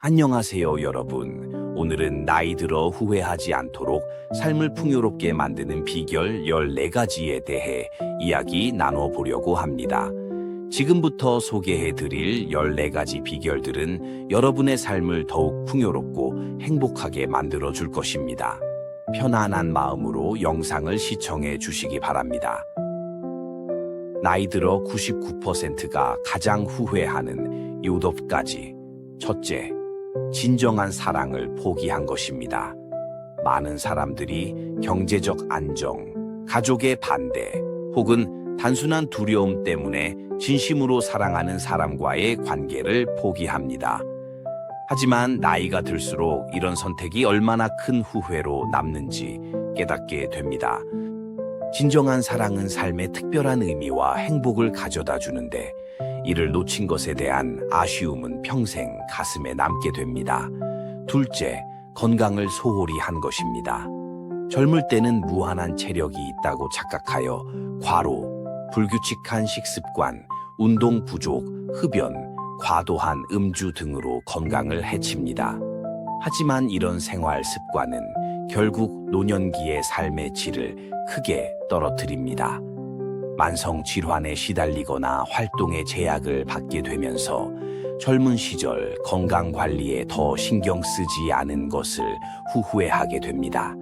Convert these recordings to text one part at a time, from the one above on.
안녕하세요, 여러분. 오늘은 나이 들어 후회하지 않도록 삶을 풍요롭게 만드는 비결 14가지에 대해 이야기 나눠보려고 합니다. 지금부터 소개해 드릴 14가지 비결들은 여러분의 삶을 더욱 풍요롭고 행복하게 만들어 줄 것입니다. 편안한 마음으로 영상을 시청해 주시기 바랍니다. 나이 들어 99%가 가장 후회하는 7가지. 첫째, 진정한 사랑을 포기한 것입니다. 많은 사람들이 경제적 안정, 가족의 반대, 혹은 단순한 두려움 때문에 진심으로 사랑하는 사람과의 관계를 포기합니다. 하지만 나이가 들수록 이런 선택이 얼마나 큰 후회로 남는지 깨닫게 됩니다. 진정한 사랑은 삶에 특별한 의미와 행복을 가져다 주는데 이를 놓친 것에 대한 아쉬움은 평생 가슴에 남게 됩니다. 둘째, 건강을 소홀히 한 것입니다. 젊을 때는 무한한 체력이 있다고 착각하여 과로, 불규칙한 식습관, 운동 부족, 흡연, 과도한 음주 등으로 건강을 해칩니다. 하지만 이런 생활 습관은 결국 노년기의 삶의 질을 크게 떨어뜨립니다. 만성 질환에 시달리거나 활동에 제약을 받게 되면서 젊은 시절 건강 관리에 더 신경 쓰지 않은 것을 후회하게 됩니다.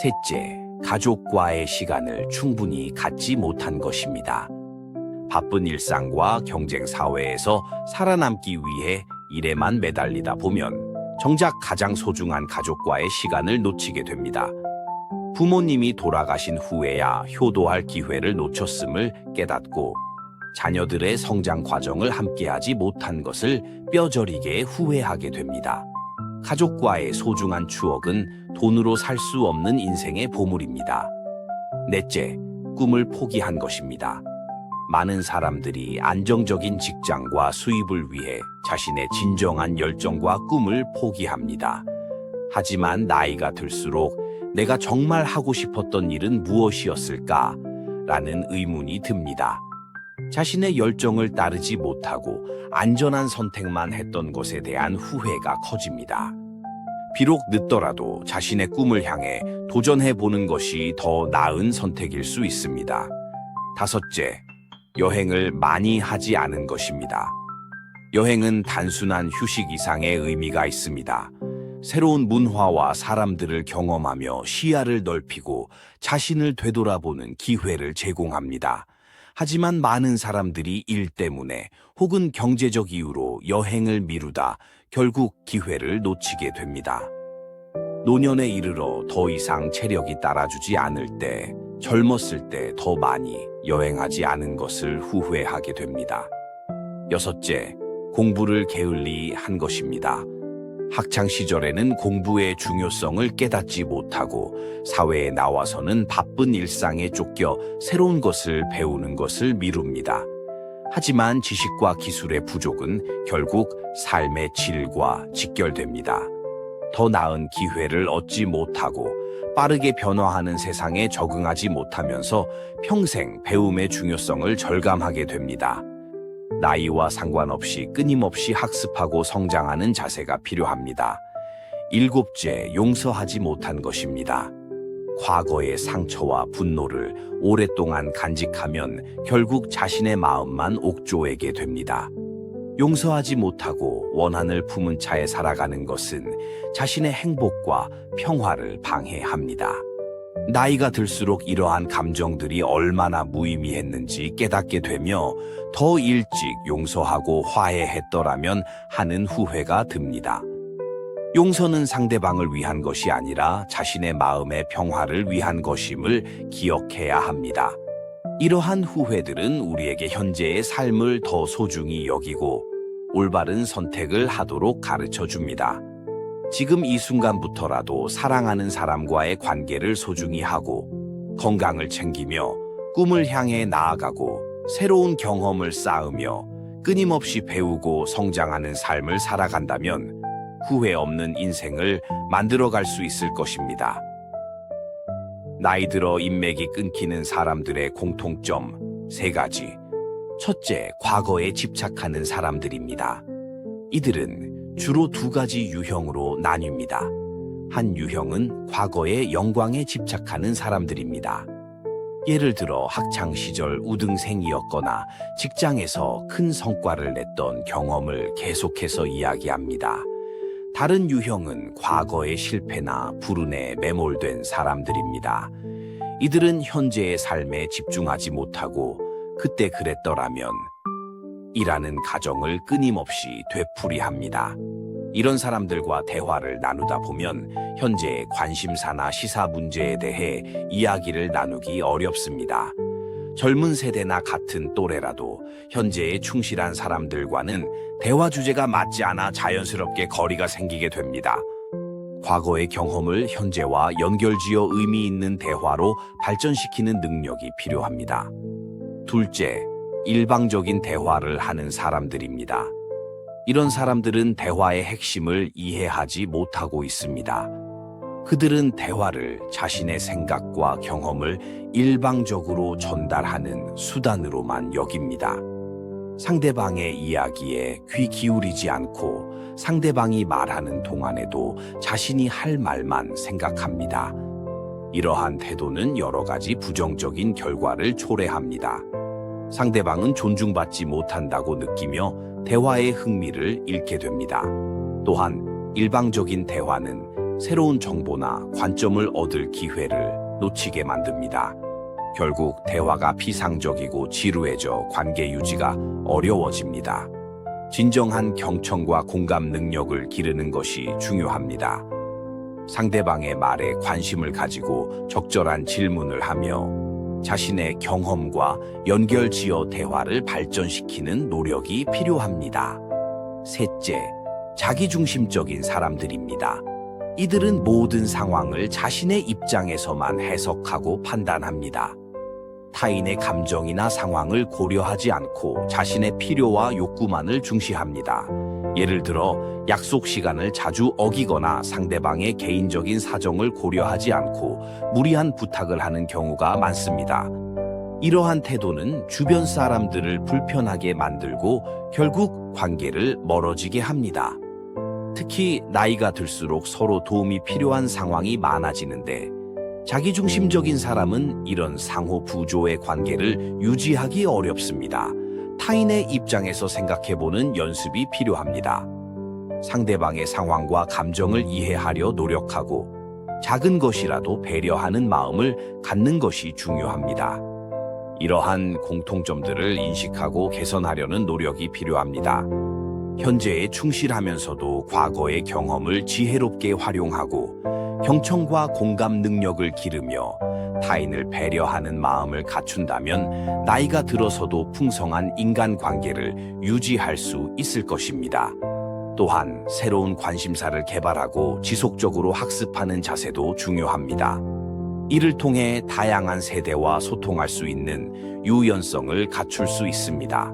셋째, 가족과의 시간을 충분히 갖지 못한 것입니다. 바쁜 일상과 경쟁 사회에서 살아남기 위해 일에만 매달리다 보면 정작 가장 소중한 가족과의 시간을 놓치게 됩니다. 부모님이 돌아가신 후에야 효도할 기회를 놓쳤음을 깨닫고 자녀들의 성장 과정을 함께하지 못한 것을 뼈저리게 후회하게 됩니다. 가족과의 소중한 추억은 돈으로 살 수 없는 인생의 보물입니다. 넷째, 꿈을 포기한 것입니다. 많은 사람들이 안정적인 직장과 수입을 위해 자신의 진정한 열정과 꿈을 포기합니다. 하지만 나이가 들수록 내가 정말 하고 싶었던 일은 무엇이었을까? 라는 의문이 듭니다. 자신의 열정을 따르지 못하고 안전한 선택만 했던 것에 대한 후회가 커집니다. 비록 늦더라도 자신의 꿈을 향해 도전해보는 것이 더 나은 선택일 수 있습니다. 다섯째, 여행을 많이 하지 않은 것입니다. 여행은 단순한 휴식 이상의 의미가 있습니다. 새로운 문화와 사람들을 경험하며 시야를 넓히고 자신을 되돌아보는 기회를 제공합니다. 하지만 많은 사람들이 일 때문에 혹은 경제적 이유로 여행을 미루다 결국 기회를 놓치게 됩니다. 노년에 이르러 더 이상 체력이 따라주지 않을 때, 젊었을 때 더 많이 여행하지 않은 것을 후회하게 됩니다. 여섯째, 공부를 게을리 한 것입니다. 학창 시절에는 공부의 중요성을 깨닫지 못하고 사회에 나와서는 바쁜 일상에 쫓겨 새로운 것을 배우는 것을 미룹니다. 하지만 지식과 기술의 부족은 결국 삶의 질과 직결됩니다. 더 나은 기회를 얻지 못하고 빠르게 변화하는 세상에 적응하지 못하면서 평생 배움의 중요성을 절감하게 됩니다. 나이와 상관없이 끊임없이 학습하고 성장하는 자세가 필요합니다. 일곱째, 용서하지 못한 것입니다. 과거의 상처와 분노를 오랫동안 간직하면 결국 자신의 마음만 옥조에게 됩니다. 용서하지 못하고 원한을 품은 차에 살아가는 것은 자신의 행복과 평화를 방해합니다. 나이가 들수록 이러한 감정들이 얼마나 무의미했는지 깨닫게 되며 더 일찍 용서하고 화해했더라면 하는 후회가 듭니다. 용서는 상대방을 위한 것이 아니라 자신의 마음의 평화를 위한 것임을 기억해야 합니다. 이러한 후회들은 우리에게 현재의 삶을 더 소중히 여기고 올바른 선택을 하도록 가르쳐 줍니다. 지금 이 순간부터라도 사랑하는 사람과의 관계를 소중히 하고 건강을 챙기며 꿈을 향해 나아가고 새로운 경험을 쌓으며 끊임없이 배우고 성장하는 삶을 살아간다면 후회 없는 인생을 만들어갈 수 있을 것입니다. 나이 들어 인맥이 끊기는 사람들의 공통점 3가지. 첫째, 과거에 집착하는 사람들입니다. 이들은 주로 두 가지 유형으로 나뉩니다. 한 유형은 과거의 영광에 집착하는 사람들입니다. 예를 들어 학창시절 우등생이었거나 직장에서 큰 성과를 냈던 경험을 계속해서 이야기합니다. 다른 유형은 과거의 실패나 불운에 매몰된 사람들입니다. 이들은 현재의 삶에 집중하지 못하고 그때 그랬더라면 이라는 가정을 끊임없이 되풀이합니다. 이런 사람들과 대화를 나누다 보면 현재의 관심사나 시사 문제에 대해 이야기를 나누기 어렵습니다. 젊은 세대나 같은 또래라도 현재에 충실한 사람들과는 대화 주제가 맞지 않아 자연스럽게 거리가 생기게 됩니다. 과거의 경험을 현재와 연결지어 의미 있는 대화로 발전시키는 능력이 필요합니다. 둘째, 일방적인 대화를 하는 사람들입니다. 이런 사람들은 대화의 핵심을 이해하지 못하고 있습니다. 그들은 대화를 자신의 생각과 경험을 일방적으로 전달하는 수단으로만 여깁니다. 상대방의 이야기에 귀 기울이지 않고 상대방이 말하는 동안에도 자신이 할 말만 생각합니다. 이러한 태도는 여러 가지 부정적인 결과를 초래합니다. 상대방은 존중받지 못한다고 느끼며 대화의 흥미를 잃게 됩니다. 또한 일방적인 대화는 새로운 정보나 관점을 얻을 기회를 놓치게 만듭니다. 결국 대화가 피상적이고 지루해져 관계 유지가 어려워집니다. 진정한 경청과 공감 능력을 기르는 것이 중요합니다. 상대방의 말에 관심을 가지고 적절한 질문을 하며 자신의 경험과 연결지어 대화를 발전시키는 노력이 필요합니다. 셋째, 자기중심적인 사람들입니다. 이들은 모든 상황을 자신의 입장에서만 해석하고 판단합니다. 타인의 감정이나 상황을 고려하지 않고 자신의 필요와 욕구만을 중시합니다. 예를 들어 약속 시간을 자주 어기거나 상대방의 개인적인 사정을 고려하지 않고 무리한 부탁을 하는 경우가 많습니다. 이러한 태도는 주변 사람들을 불편하게 만들고 결국 관계를 멀어지게 합니다. 특히 나이가 들수록 서로 도움이 필요한 상황이 많아지는데 자기중심적인 사람은 이런 상호 부조의 관계를 유지하기 어렵습니다. 타인의 입장에서 생각해보는 연습이 필요합니다. 상대방의 상황과 감정을 이해하려 노력하고 작은 것이라도 배려하는 마음을 갖는 것이 중요합니다. 이러한 공통점들을 인식하고 개선하려는 노력이 필요합니다. 현재에 충실하면서도 과거의 경험을 지혜롭게 활용하고 경청과 공감 능력을 기르며 타인을 배려하는 마음을 갖춘다면 나이가 들어서도 풍성한 인간관계를 유지할 수 있을 것입니다. 또한 새로운 관심사를 개발하고 지속적으로 학습하는 자세도 중요합니다. 이를 통해 다양한 세대와 소통할 수 있는 유연성을 갖출 수 있습니다.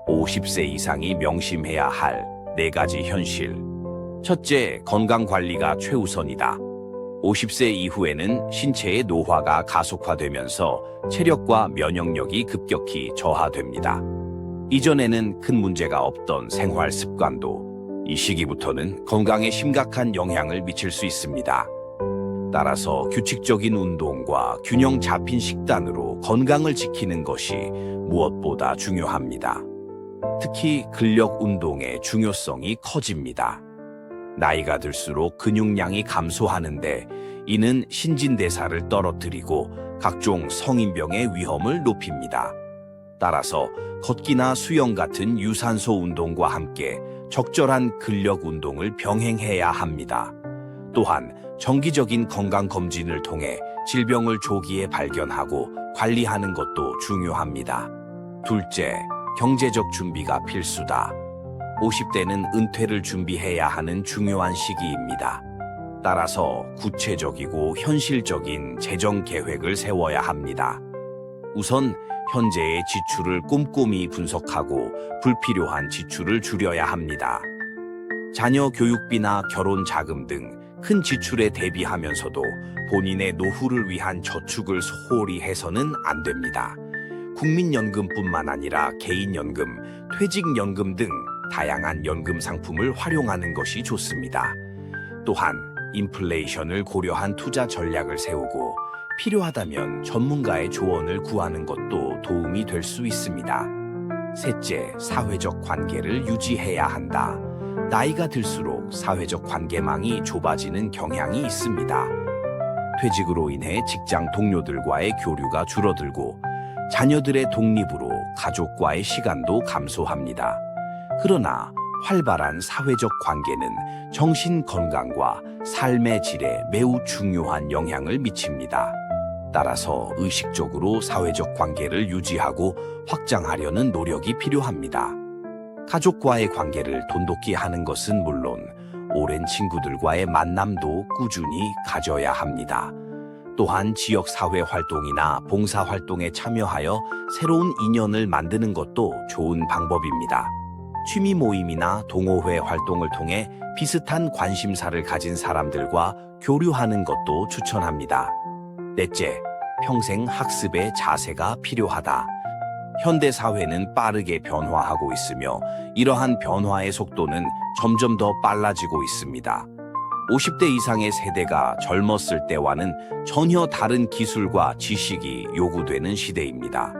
50세 이상이 명심해야 할 4가지 현실. 첫째, 건강관리가 최우선이다. 50세 이후에는 신체의 노화가 가속화되면서 체력과 면역력이 급격히 저하됩니다. 이전에는 큰 문제가 없던 생활 습관도 이 시기부터는 건강에 심각한 영향을 미칠 수 있습니다. 따라서 규칙적인 운동과 균형 잡힌 식단으로 건강을 지키는 것이 무엇보다 중요합니다. 특히 근력 운동의 중요성이 커집니다. 나이가 들수록 근육량이 감소하는데 이는 신진대사를 떨어뜨리고 각종 성인병의 위험을 높입니다. 따라서 걷기나 수영 같은 유산소 운동과 함께 적절한 근력 운동을 병행해야 합니다. 또한 정기적인 건강검진을 통해 질병을 조기에 발견하고 관리하는 것도 중요합니다. 둘째, 경제적 준비가 필수다. 50대는 은퇴를 준비해야 하는 중요한 시기입니다. 따라서 구체적이고 현실적인 재정 계획을 세워야 합니다. 우선 현재의 지출을 꼼꼼히 분석하고 불필요한 지출을 줄여야 합니다. 자녀 교육비나 결혼 자금 등 큰 지출에 대비하면서도 본인의 노후를 위한 저축을 소홀히 해서는 안 됩니다. 국민연금뿐만 아니라 개인연금, 퇴직연금 등 다양한 연금 상품을 활용하는 것이 좋습니다. 또한 인플레이션을 고려한 투자 전략을 세우고 필요하다면 전문가의 조언을 구하는 것도 도움이 될 수 있습니다. 셋째, 사회적 관계를 유지해야 한다. 나이가 들수록 사회적 관계망이 좁아지는 경향이 있습니다. 퇴직으로 인해 직장 동료들과의 교류가 줄어들고 자녀들의 독립으로 가족과의 시간도 감소합니다. 그러나 활발한 사회적 관계는 정신 건강과 삶의 질에 매우 중요한 영향을 미칩니다. 따라서 의식적으로 사회적 관계를 유지하고 확장하려는 노력이 필요합니다. 가족과의 관계를 돈독히 하는 것은 물론 오랜 친구들과의 만남도 꾸준히 가져야 합니다. 또한 지역 사회 활동이나 봉사 활동에 참여하여 새로운 인연을 만드는 것도 좋은 방법입니다. 취미 모임이나 동호회 활동을 통해 비슷한 관심사를 가진 사람들과 교류하는 것도 추천합니다. 넷째, 평생 학습의 자세가 필요하다. 현대 사회는 빠르게 변화하고 있으며 이러한 변화의 속도는 점점 더 빨라지고 있습니다. 50대 이상의 세대가 젊었을 때와는 전혀 다른 기술과 지식이 요구되는 시대입니다.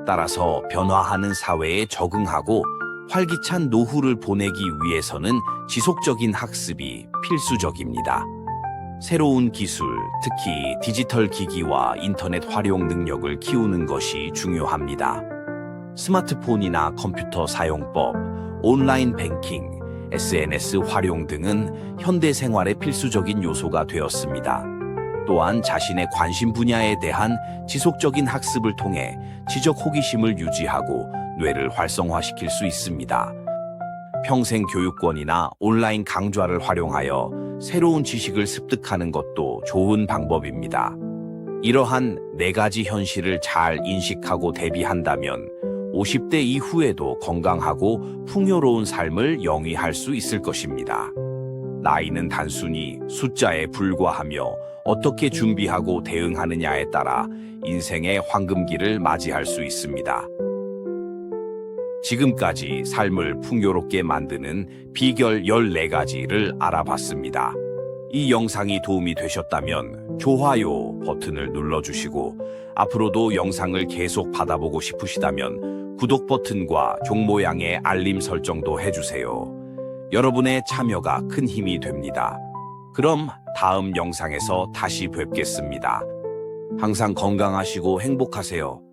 따라서 변화하는 사회에 적응하고 활기찬 노후를 보내기 위해서는 지속적인 학습이 필수적입니다. 새로운 기술, 특히 디지털 기기와 인터넷 활용 능력을 키우는 것이 중요합니다. 스마트폰이나 컴퓨터 사용법, 온라인 뱅킹, SNS 활용 등은 현대 생활의 필수적인 요소가 되었습니다. 또한 자신의 관심 분야에 대한 지속적인 학습을 통해 지적 호기심을 유지하고 뇌를 활성화시킬 수 있습니다. 평생 교육권이나 온라인 강좌를 활용하여 새로운 지식을 습득하는 것도 좋은 방법입니다. 이러한 4가지 현실을 잘 인식하고 대비한다면 50대 이후에도 건강하고 풍요로운 삶을 영위할 수 있을 것입니다. 나이는 단순히 숫자에 불과하며 어떻게 준비하고 대응하느냐에 따라 인생의 황금기를 맞이할 수 있습니다. 지금까지 삶을 풍요롭게 만드는 비결 14가지를 알아봤습니다. 이 영상이 도움이 되셨다면 좋아요 버튼을 눌러주시고 앞으로도 영상을 계속 받아보고 싶으시다면 구독 버튼과 종 모양의 알림 설정도 해주세요. 여러분의 참여가 큰 힘이 됩니다. 그럼 다음 영상에서 다시 뵙겠습니다. 항상 건강하시고 행복하세요.